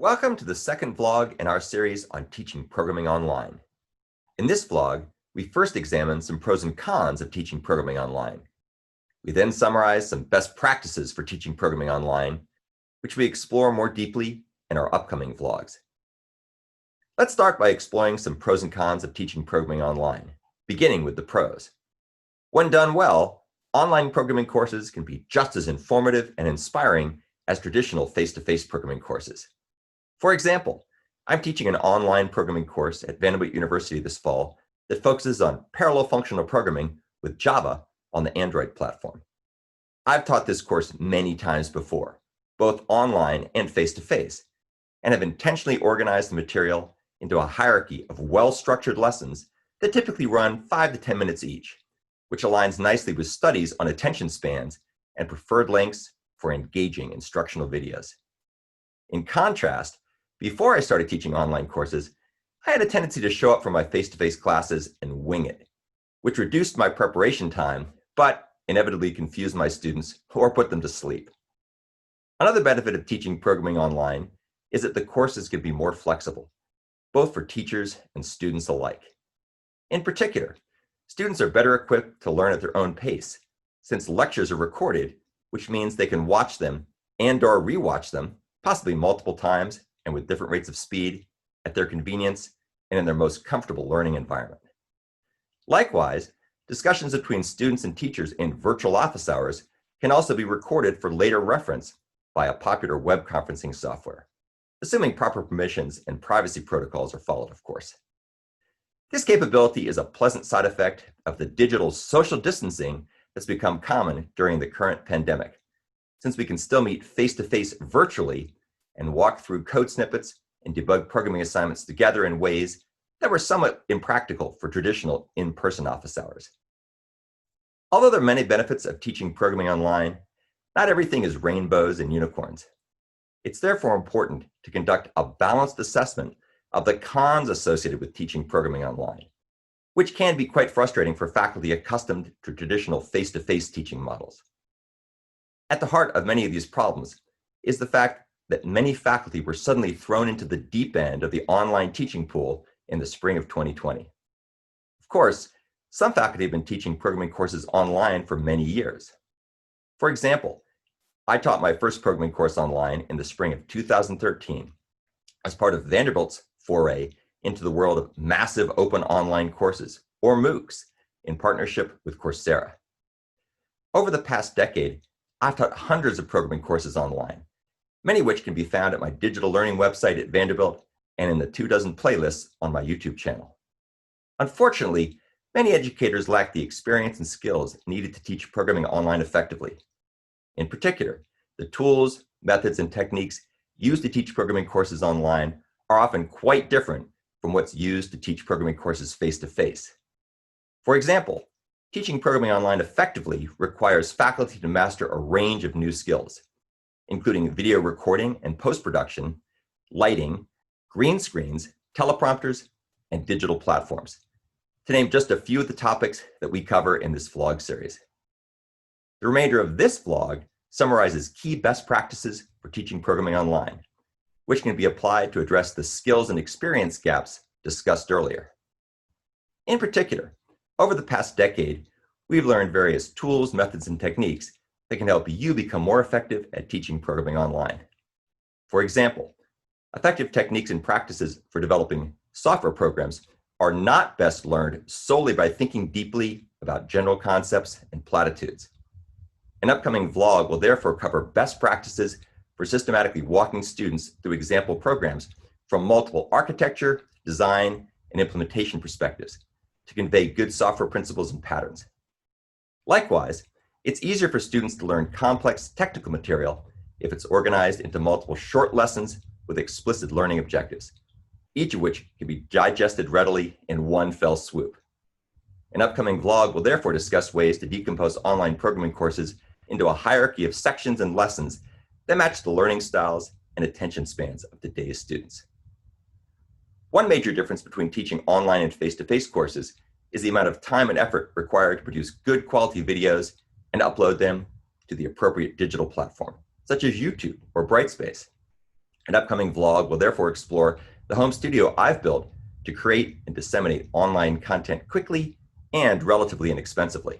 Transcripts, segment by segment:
Welcome to the second vlog in our series on teaching programming online. In this vlog, we first examine some pros and cons of teaching programming online. We then summarize some best practices for teaching programming online, which we explore more deeply in our upcoming vlogs. Let's start by exploring some pros and cons of teaching programming online, beginning with the pros. When done well, online programming courses can be just as informative and inspiring as traditional face-to-face programming courses. For example, I'm teaching an online programming course at Vanderbilt University this fall that focuses on parallel functional programming with Java on the Android platform. I've taught this course many times before, both online and face-to-face, and have intentionally organized the material into a hierarchy of well-structured lessons that typically run 5 to 10 minutes each, which aligns nicely with studies on attention spans and preferred lengths for engaging instructional videos. In contrast, before I started teaching online courses, I had a tendency to show up for my face-to-face classes and wing it, which reduced my preparation time, but inevitably confused my students or put them to sleep. Another benefit of teaching programming online is that the courses can be more flexible, both for teachers and students alike. In particular, students are better equipped to learn at their own pace, since lectures are recorded, which means they can watch them and/or rewatch them, possibly multiple times and with different rates of speed, at their convenience and in their most comfortable learning environment. Likewise, discussions between students and teachers in virtual office hours can also be recorded for later reference via popular web conferencing software, assuming proper permissions and privacy protocols are followed, of course. This capability is a pleasant side effect of the digital social distancing that's become common during the current pandemic, since we can still meet face-to-face virtually and walk through code snippets and debug programming assignments together in ways that were somewhat impractical for traditional in-person office hours. Although there are many benefits of teaching programming online, not everything is rainbows and unicorns. It's therefore important to conduct a balanced assessment of the cons associated with teaching programming online, which can be quite frustrating for faculty accustomed to traditional face-to-face teaching models. At the heart of many of these problems is the fact that many faculty were suddenly thrown into the deep end of the online teaching pool in the spring of 2020. Of course, some faculty have been teaching programming courses online for many years. For example, I taught my first programming course online in the spring of 2013 as part of Vanderbilt's foray into the world of massive open online courses, or MOOCs, in partnership with Coursera. Over the past decade, I've taught hundreds of programming courses online, many of which can be found at my digital learning website at Vanderbilt and in the 24 playlists on my YouTube channel. Unfortunately, many educators lack the experience and skills needed to teach programming online effectively. In particular, the tools, methods, and techniques used to teach programming courses online are often quite different from what's used to teach programming courses face-to-face. For example, teaching programming online effectively requires faculty to master a range of new skills, including video recording and post-production, lighting, green screens, teleprompters, and digital platforms, to name just a few of the topics that we cover in this vlog series. The remainder of this vlog summarizes key best practices for teaching programming online, which can be applied to address the skills and experience gaps discussed earlier. In particular, over the past decade, we've learned various tools, methods, and techniques that can help you become more effective at teaching programming online. For example, effective techniques and practices for developing software programs are not best learned solely by thinking deeply about general concepts and platitudes. An upcoming vlog will therefore cover best practices for systematically walking students through example programs from multiple architecture, design, and implementation perspectives to convey good software principles and patterns. Likewise, it's easier for students to learn complex technical material if it's organized into multiple short lessons with explicit learning objectives, each of which can be digested readily in one fell swoop. An upcoming vlog will therefore discuss ways to decompose online programming courses into a hierarchy of sections and lessons that match the learning styles and attention spans of today's students. One major difference between teaching online and face-to-face courses is the amount of time and effort required to produce good quality videos and upload them to the appropriate digital platform, such as YouTube or Brightspace. An upcoming vlog will therefore explore the home studio I've built to create and disseminate online content quickly and relatively inexpensively.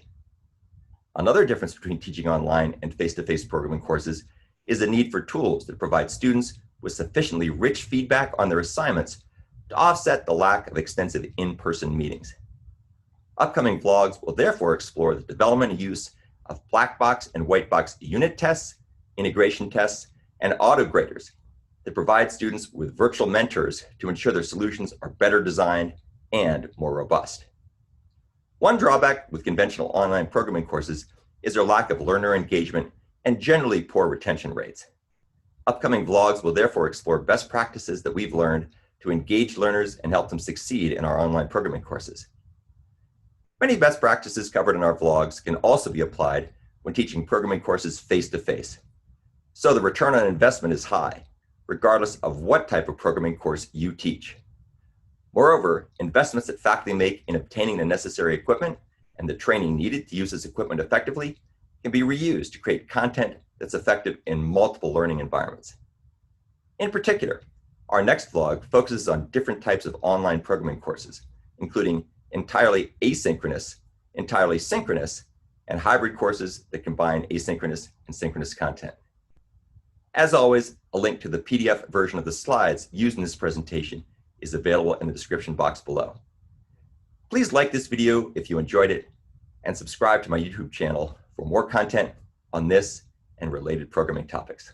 Another difference between teaching online and face-to-face programming courses is the need for tools that provide students with sufficiently rich feedback on their assignments to offset the lack of extensive in-person meetings. Upcoming vlogs will therefore explore the development and use of black box and white box unit tests, integration tests, and auto-graders that provide students with virtual mentors to ensure their solutions are better designed and more robust. One drawback with conventional online programming courses is their lack of learner engagement and generally poor retention rates. Upcoming vlogs will therefore explore best practices that we've learned to engage learners and help them succeed in our online programming courses. Many best practices covered in our vlogs can also be applied when teaching programming courses face-to-face. So the return on investment is high, regardless of what type of programming course you teach. Moreover, investments that faculty make in obtaining the necessary equipment and the training needed to use this equipment effectively can be reused to create content that's effective in multiple learning environments. In particular, our next vlog focuses on different types of online programming courses, including entirely asynchronous, entirely synchronous, and hybrid courses that combine asynchronous and synchronous content. As always, a link to the PDF version of the slides used in this presentation is available in the description box below. Please like this video if you enjoyed it, and subscribe to my YouTube channel for more content on this and related programming topics.